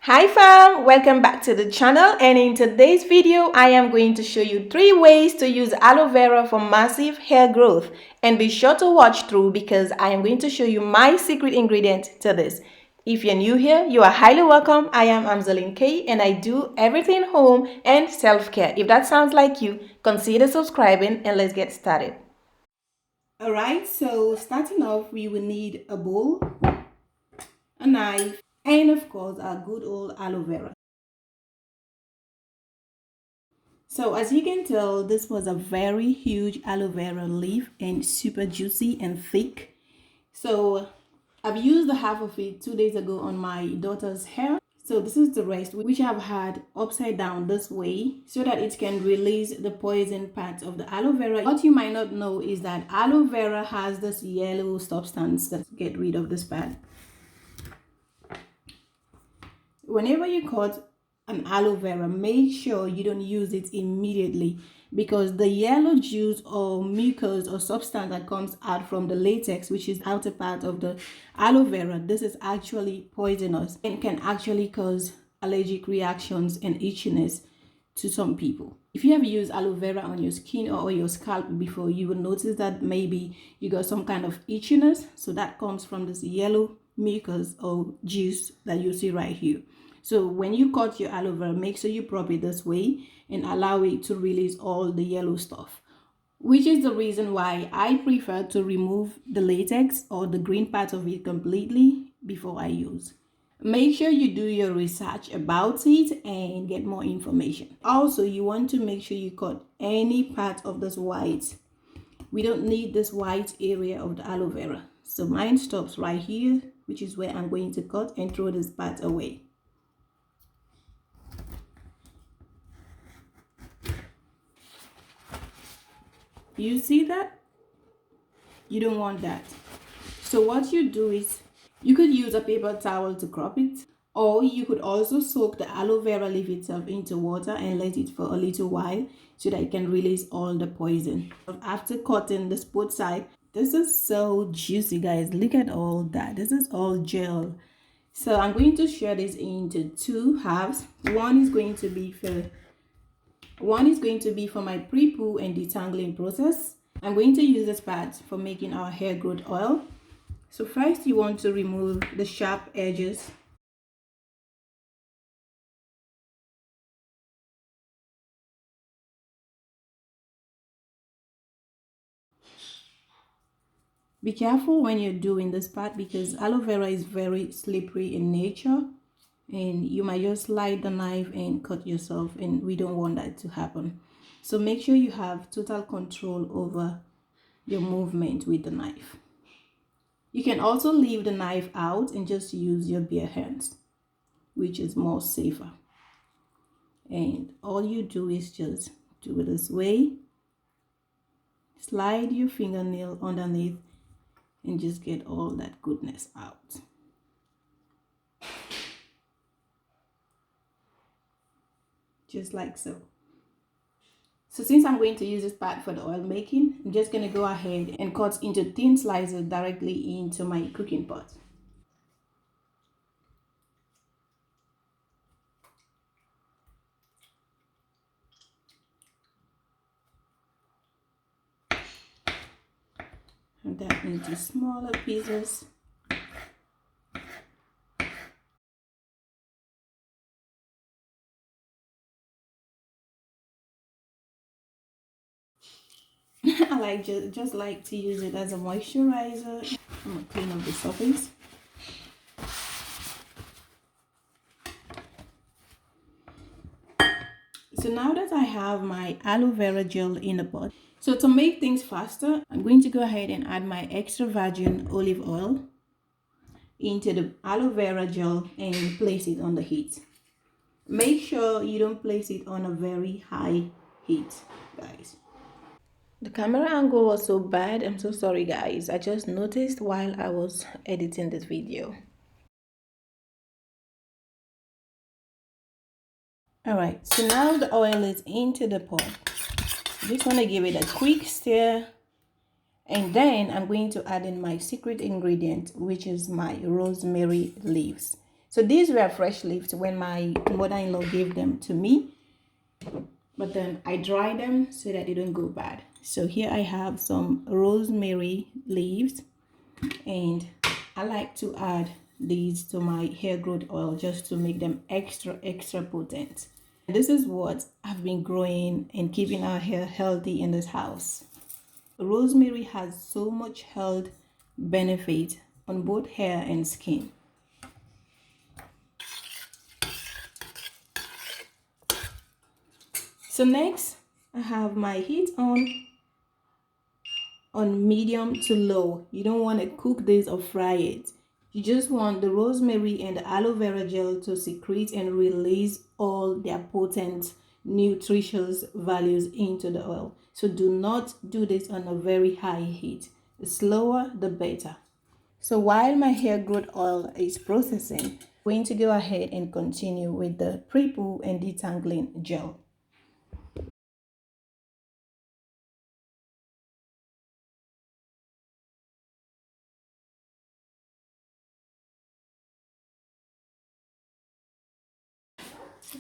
Hi fam, welcome back to the channel, and in today's video I am going to show you 3 ways to use aloe vera for massive hair growth. And be sure to watch through because I am going to show you my secret ingredient to this. If you're new here, you are highly welcome. I am Amzalin K and I do everything home and self-care. If that sounds like you, consider subscribing and let's get started. Alright, so starting off, we will need a bowl, a knife, and of course our good old aloe vera. So as you can tell, this was a very huge aloe vera leaf and super juicy and thick. So I've used the half of it 2 days ago on my daughter's hair. So this is the rest, which I've had upside down this way so that it can release the poison part of the aloe vera. What you might not know is that aloe vera has this yellow substance that get rid of this part. Whenever you cut an aloe vera, make sure you don't use it immediately because the yellow juice or mucus or substance that comes out from the latex, which is outer part of the aloe vera, this is actually poisonous and can actually cause allergic reactions and itchiness to some people. If you have used aloe vera on your skin or your scalp before, you will notice that maybe you got some kind of itchiness. So that comes from this yellow mucus or juice that you see right here. So when you cut your aloe vera, make sure you prop it this way and allow it to release all the yellow stuff, which is the reason why I prefer to remove the latex or the green part of it completely before I use. Make sure you do your research about it and get more information. Also, you want to make sure you cut any part of this white. We don't need this white area of the aloe vera. So mine stops right here, which is where I'm going to cut and throw this part away. You see that? You don't want that. So what you do is you could use a paper towel to crop it, or you could also soak the aloe vera leaf itself into water and let it for a little while so that it can release all the poison. After cutting this both side, this is so juicy, guys. Look at all that. This is all gel. So I'm going to share this into 2 halves. One is going to be for my pre-poo and detangling process. I'm going to use this part for making our hair growth oil. So first you want to remove the sharp edges. Be careful when you're doing this part because aloe vera is very slippery in nature and you might just slide the knife and cut yourself, and we don't want that to happen. So make sure you have total control over your movement with the knife. You can also leave the knife out and just use your bare hands, which is more safer. And all you do is just do it this way. Slide your fingernail underneath and just get all that goodness out. Just like so. So since I'm going to use this part for the oil making, I'm just going to go ahead and cut into thin slices directly into my cooking pot. And that into smaller pieces. I just like to use it as a moisturizer. I'm gonna clean up the surface. So now that I have my aloe vera gel in the pot, so to make things faster, I'm going to go ahead and add my extra virgin olive oil into the aloe vera gel and place it on the heat. Make sure you don't place it on a very high heat, guys. The camera angle was so bad. I'm so sorry, guys. I just noticed while I was editing this video. Alright, so now the oil is into the pot. Just want to give it a quick stir, and then I'm going to add in my secret ingredient, which is my rosemary leaves. So these were fresh leaves when my mother-in-law gave them to me, but then I dry them so that they don't go bad. So here I have some rosemary leaves, and I like to add these to my hair growth oil just to make them extra potent. This is what I've been growing and keeping our hair healthy in this house. Rosemary has so much health benefit on both hair and skin. So next, I have my heat on medium to low. You don't want to cook this or fry it. You just want the rosemary and the aloe vera gel to secrete and release all their potent nutritious values into the oil. So do not do this on a very high heat. The slower, the better. So while my hair growth oil is processing, I'm going to go ahead and continue with the pre-poo and detangling gel.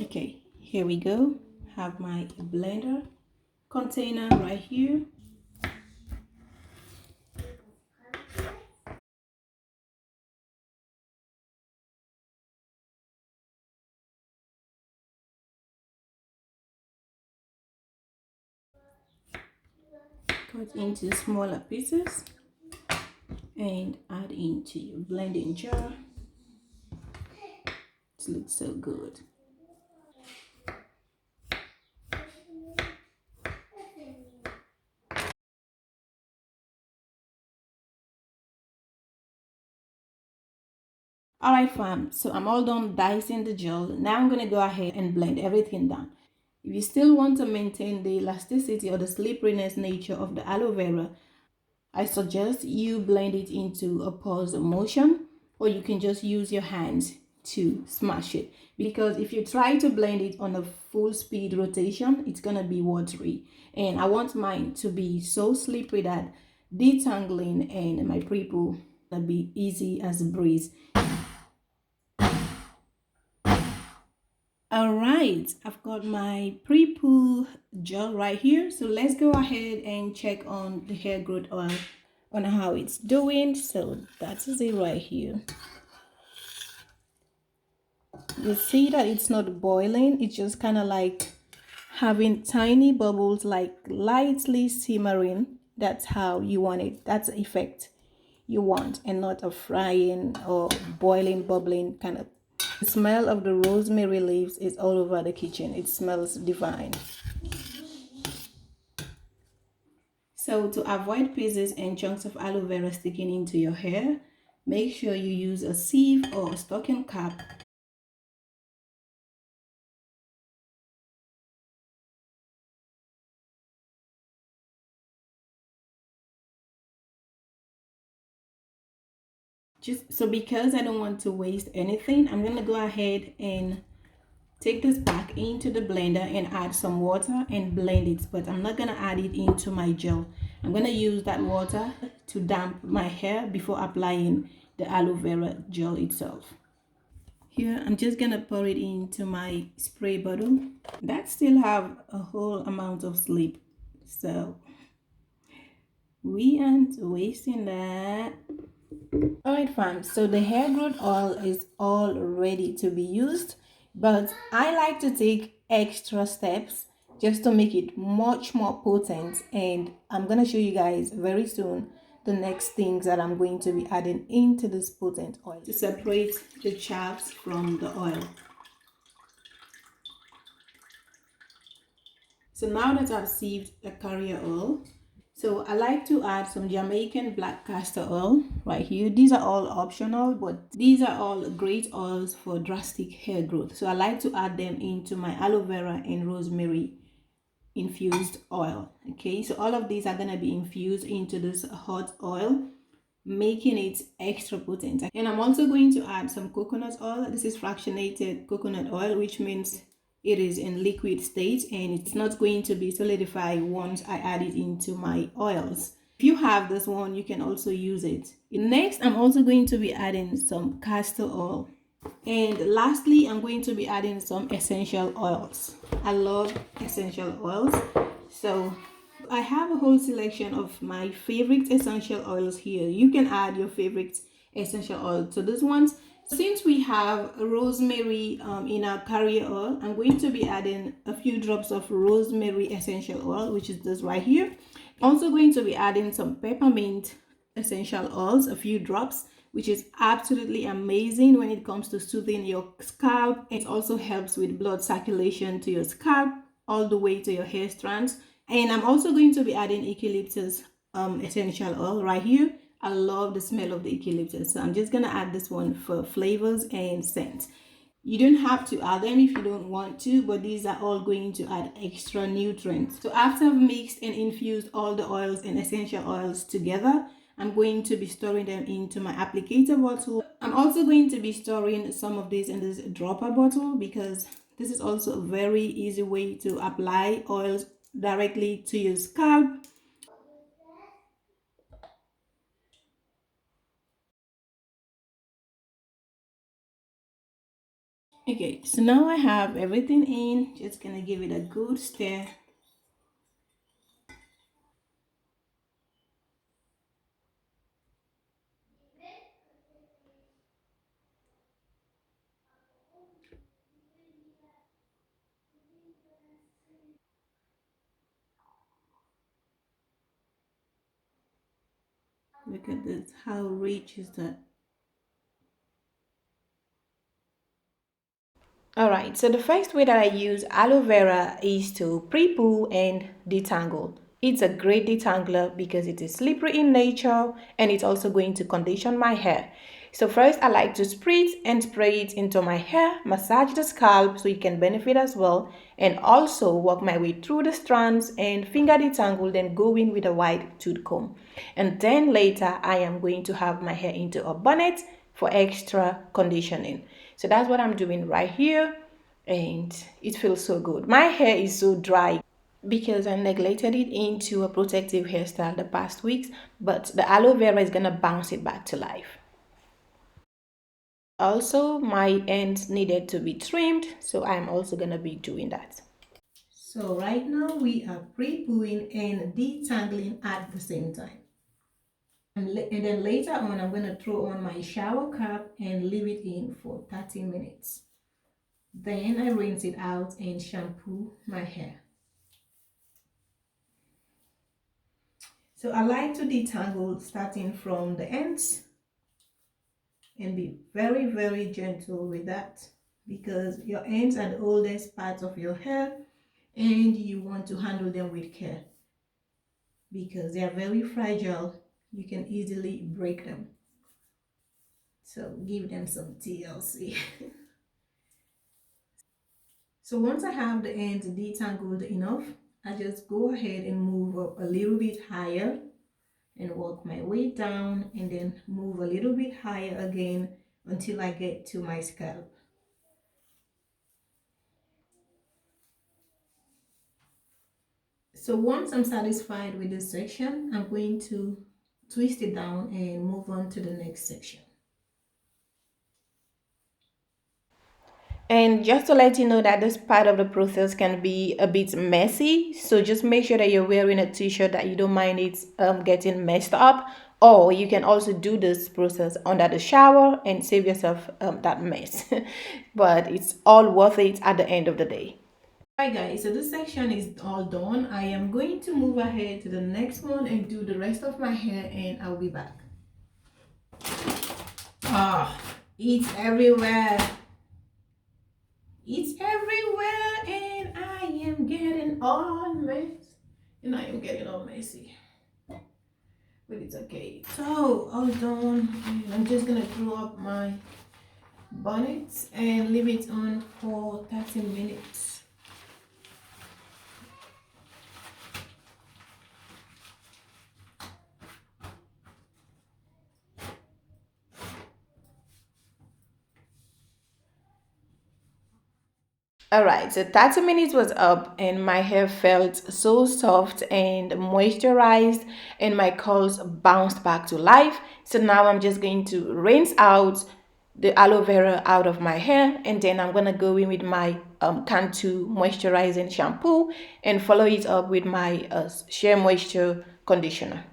Okay, here we go. Have my blender container right here. Cut into smaller pieces and add into your blending jar. It looks so good. Alright fam, so I'm all done dicing the gel. Now I'm going to go ahead and blend everything down. If you still want to maintain the elasticity or the slipperiness nature of the aloe vera, I suggest you blend it into a pulse motion, or you can just use your hands to smash it, because if you try to blend it on a full speed rotation, it's gonna be watery, and I want mine to be so slippery that detangling and my pre-poo will be easy as a breeze. All right, I've got my pre-poo gel right here, so let's go ahead and check on the hair growth oil on how it's doing. So that is it right here. You see that it's not boiling, it's just kind of like having tiny bubbles, like lightly simmering. That's how you want it. That's the effect you want, and not a frying or boiling, bubbling kind of. The smell of the rosemary leaves is all over the kitchen. It smells divine. So to avoid pieces and chunks of aloe vera sticking into your hair, make sure you use a sieve or a stocking cap. Just so, because I don't want to waste anything, I'm going to go ahead and take this back into the blender and add some water and blend it, but I'm not going to add it into my gel. I'm going to use that water to damp my hair before applying the aloe vera gel itself. Here I'm just going to pour it into my spray bottle. That still have a whole amount of slip, so we aren't wasting that. Alright fam, so the hair growth oil is all ready to be used, but I like to take extra steps just to make it much more potent, and I'm going to show you guys very soon the next things that I'm going to be adding into this potent oil to separate the chaffs from the oil. So now that I've sieved the carrier oil, so I like to add some Jamaican black castor oil right here. These are all optional, but these are all great oils for drastic hair growth. So I like to add them into my aloe vera and rosemary infused oil. Okay, so all of these are going to be infused into this hot oil, making it extra potent. And I'm also going to add some coconut oil. This is fractionated coconut oil, which means it is in liquid state and it's not going to be solidified once I add it into my oils. If you have this one, you can also use it. Next, I'm also going to be adding some castor oil. And lastly, I'm going to be adding some essential oils. I love essential oils. So I have a whole selection of my favorite essential oils here. You can add your favorite essential oil to these ones. Since we have rosemary in our carrier oil, I'm going to be adding a few drops of rosemary essential oil, which is this right here. Also going to be adding some peppermint essential oils, a few drops, which is absolutely amazing when it comes to soothing your scalp. It also helps with blood circulation to your scalp all the way to your hair strands. And I'm also going to be adding eucalyptus essential oil right here. I love the smell of the eucalyptus, so I'm just gonna add this one for flavors and scent. You don't have to add them if you don't want to, but these are all going to add extra nutrients. So after I've mixed and infused all the oils and essential oils together, I'm going to be storing them into my applicator bottle. I'm also going to be storing some of these in this dropper bottle because this is also a very easy way to apply oils directly to your scalp. Okay, so now I have everything in. Just gonna give it a good stir. Look at this, how rich is that? Alright, so the first way that I use aloe vera is to pre-poo and detangle. It's a great detangler because it is slippery in nature and it's also going to condition my hair. So first I like to spray it into my hair, massage the scalp so it can benefit as well, and also work my way through the strands and finger detangle, then go in with a wide tooth comb. And then later I am going to have my hair into a bonnet for extra conditioning. So that's what I'm doing right here, and it feels so good. My hair is so dry because I neglected it into a protective hairstyle the past weeks, but the aloe vera is gonna bounce it back to life. Also, my ends needed to be trimmed, so I'm also gonna be doing that. So right now we are pre-pooing and detangling at the same time. And then later on, I'm going to throw on my shower cap and leave it in for 30 minutes. Then I rinse it out and shampoo my hair. So I like to detangle starting from the ends and be very, very gentle with that because your ends are the oldest parts of your hair and you want to handle them with care because they are very fragile. You can easily break them. So give them some TLC. So once I have the ends detangled enough, I just go ahead and move up a little bit higher and work my way down and then move a little bit higher again until I get to my scalp. So once I'm satisfied with this section, I'm going to twist it down and move on to the next section. And just to let you know that this part of the process can be a bit messy, so just make sure that you're wearing a t-shirt that you don't mind it getting messed up, or you can also do this process under the shower and save yourself that mess. But it's all worth it at the end of the day. Hi guys, so this section is all done. I am going to move ahead to the next one and do the rest of my hair and I'll be back. Ah, it's everywhere. It's everywhere and I am getting all messy. And I am getting all messy. But it's okay. So, all done. And I'm just gonna throw up my bonnet and leave it on for 30 minutes. Alright, so 30 minutes was up and my hair felt so soft and moisturized and my curls bounced back to life. So now I'm just going to rinse out the aloe vera out of my hair, and then I'm gonna go in with my Cantu moisturizing shampoo and follow it up with my Shea Moisture conditioner.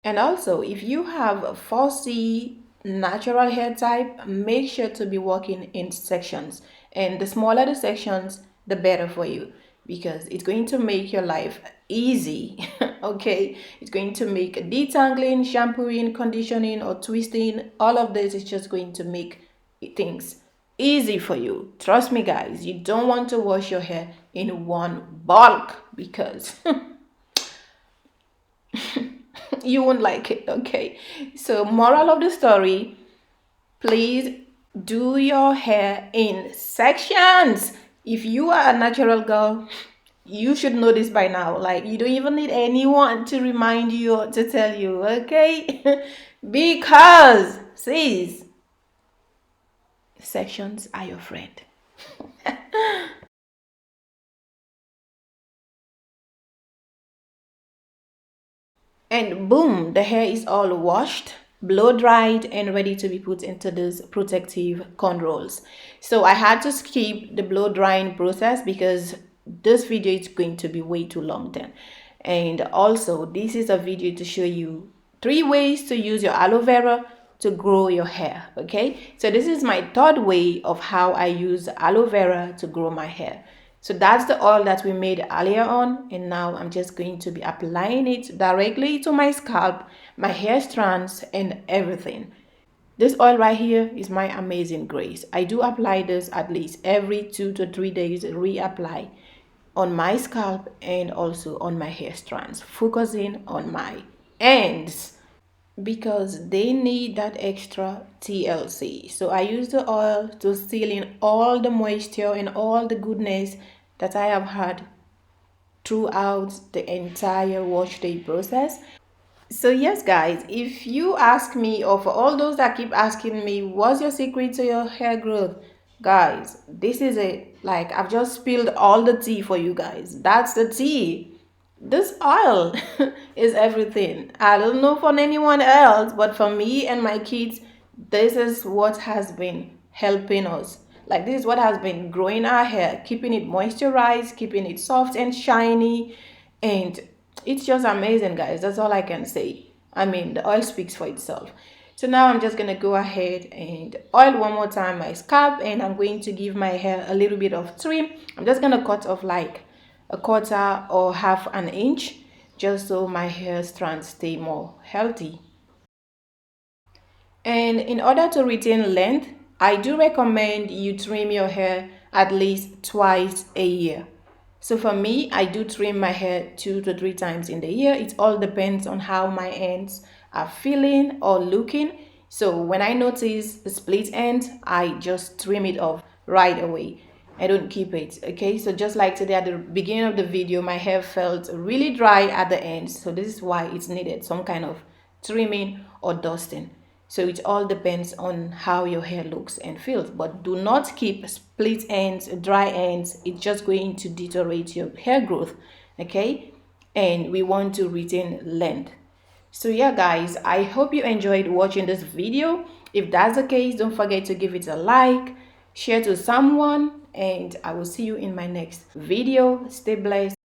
And also, if you have a 4C natural hair type, make sure to be working in sections. And the smaller the sections, the better for you, because it's going to make your life easy. Okay, it's going to make detangling, shampooing, conditioning, or twisting. All of this is just going to make things easy for you. Trust me, guys, you don't want to wash your hair in one bulk because you won't like it. Okay, so moral of the story, please do your hair in sections. If you are a natural girl, you should know this by now. Like, you don't even need anyone to remind you or to tell you, okay? Because sis, sections are your friend. And boom, the hair is all washed, blow dried, and ready to be put into these protective cornrows. So I had to skip the blow drying process because this video is going to be way too long then. And also, this is a video to show you 3 ways to use your aloe vera to grow your hair. Okay, so this is my third way of how I use aloe vera to grow my hair. So that's the oil that we made earlier on, and now I'm just going to be applying it directly to my scalp, my hair strands, and everything. This oil right here is my amazing grace. I do apply this at least every 2 to 3 days, reapply on my scalp and also on my hair strands, focusing on my ends because they need that extra TLC. So I use the oil to seal in all the moisture and all the goodness that I have had throughout the entire wash day process. So yes, guys, if you ask me, or for all those that keep asking me, what's your secret to your hair growth? Guys, this is it. Like, I've just spilled all the tea for you guys. That's the tea. This oil is everything. I don't know for anyone else, but for me and my kids, this is what has been helping us. Like, this is what has been growing our hair, keeping it moisturized, keeping it soft and shiny, and it's just amazing, guys. That's all I can say. I mean, the oil speaks for itself. So now I'm just gonna go ahead and oil one more time my scalp, and I'm going to give my hair a little bit of trim. I'm just gonna cut off like a quarter or half an inch, just so my hair strands stay more healthy. And in order to retain length, I do recommend you trim your hair at least twice a year. So for me, I do trim my hair 2 to 3 times in the year. It all depends on how my ends are feeling or looking. So when I notice the split ends, I just trim it off right away. I don't keep it. Okay, so just like today at the beginning of the video, my hair felt really dry at the ends. So this is why it's needed some kind of trimming or dusting. So it all depends on how your hair looks and feels. But do not keep split ends, dry ends. It's just going to deteriorate your hair growth. Okay, and we want to retain length. So yeah, guys, I hope you enjoyed watching this video. If that's the case, don't forget to give it a like, share to someone, and I will see you in my next video. Stay blessed.